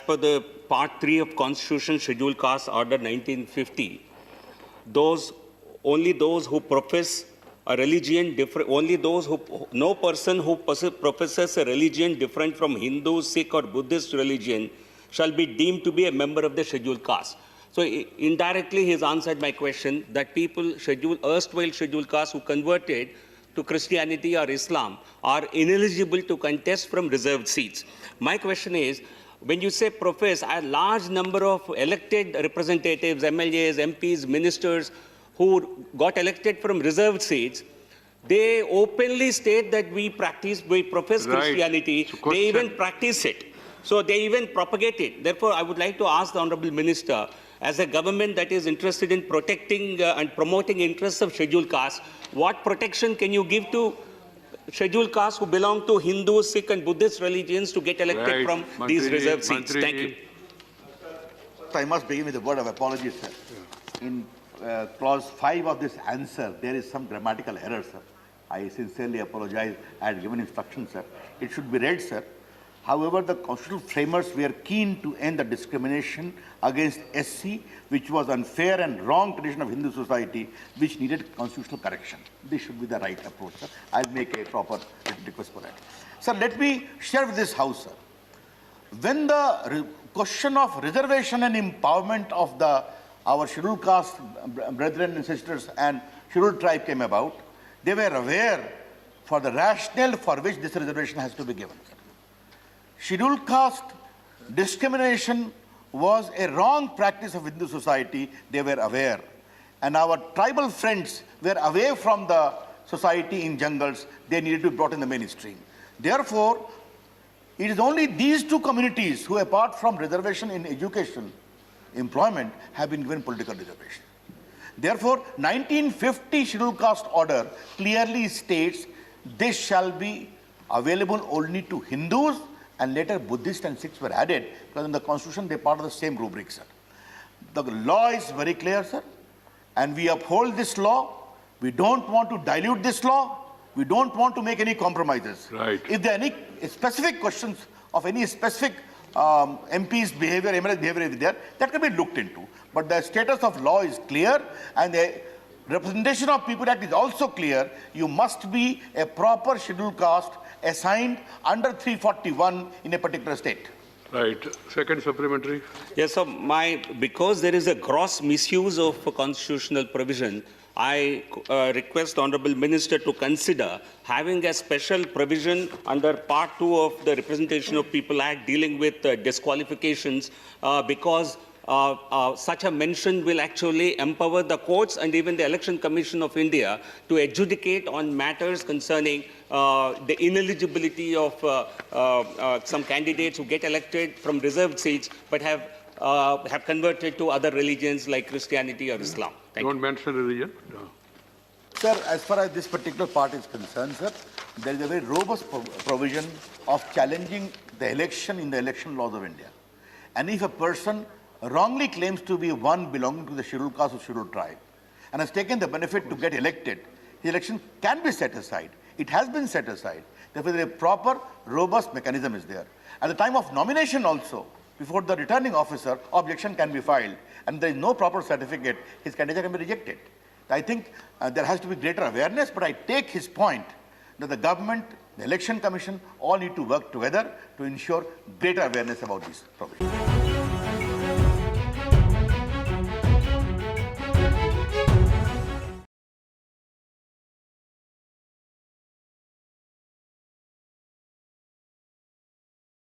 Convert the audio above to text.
per the Part 3 of Constitution, Scheduled Caste Order 1950, only those who profess a religion different, no person who professes a religion different from Hindu, Sikh or Buddhist religion shall be deemed to be a member of the scheduled caste. So indirectly he has answered my question that people erstwhile scheduled caste who converted to Christianity or Islam are ineligible to contest from reserved seats. My question is, when you say profess, a large number of elected representatives, MLAs, MPs, ministers who got elected from reserved seats, they openly state that we profess Christianity. They even practice it. So they even propagate it. Therefore, I would like to ask the Honorable Minister, as a government that is interested in protecting and promoting interests of scheduled castes, what protection can you give to scheduled castes who belong to Hindu, Sikh and Buddhist religions to get elected from these reserved seats? Thank you. I must begin with a word of apology, sir. In clause 5 of this answer, there is some grammatical error, sir. I sincerely apologize. I had given instructions, sir. It should be read, sir. However, the constitutional framers were keen to end the discrimination against SC, which was unfair and wrong tradition of Hindu society, which needed constitutional correction. This should be the right approach, sir. I'll make a proper request for that. Sir, let me share with this House, sir. When the question of reservation and empowerment of our scheduled caste brethren and sisters and scheduled tribe came about, they were aware for the rationale for which this reservation has to be given. Scheduled caste discrimination was a wrong practice of Hindu society. They were aware. And our tribal friends were away from the society in jungles. They needed to be brought in the mainstream. Therefore, it is only these two communities who, apart from reservation in education, employment, have been given political reservation. Therefore, 1950 Scheduled Caste Order clearly states this shall be available only to Hindus, and later Buddhists and Sikhs were added because in the constitution they are part of the same rubric, sir. The law is very clear, sir, and we uphold this law. We don't want to dilute this law. We don't want to make any compromises. Right. If there are any specific questions of any specific MP's behavior, MLA's behavior is there, that can be looked into. But the status of law is clear, and the Representation of People Act is also clear. You must be a proper scheduled caste assigned under 341 in a particular state. Right. Second supplementary. Yes, so because there is a gross misuse of a constitutional provision, I request Honorable Minister to consider having a special provision under Part 2 of the Representation of People Act dealing with disqualifications because such a mention will actually empower the courts and even the Election Commission of India to adjudicate on matters concerning the ineligibility of some candidates who get elected from reserved seats but have converted to other religions like Christianity or Islam. Don't mention religion. No. Sir, as far as this particular part is concerned, sir, there is a very robust provision of challenging the election in the election laws of India. And if a person wrongly claims to be one belonging to the scheduled caste or scheduled tribe and has taken the benefit to get elected, his election can be set aside. It has been set aside. Therefore, a proper, robust mechanism is there. At the time of nomination also, before the returning officer, objection can be filed, and there is no proper certificate, his candidature can be rejected. I think there has to be greater awareness, but I take his point that the government, the Election Commission, all need to work together to ensure greater awareness about these provisions.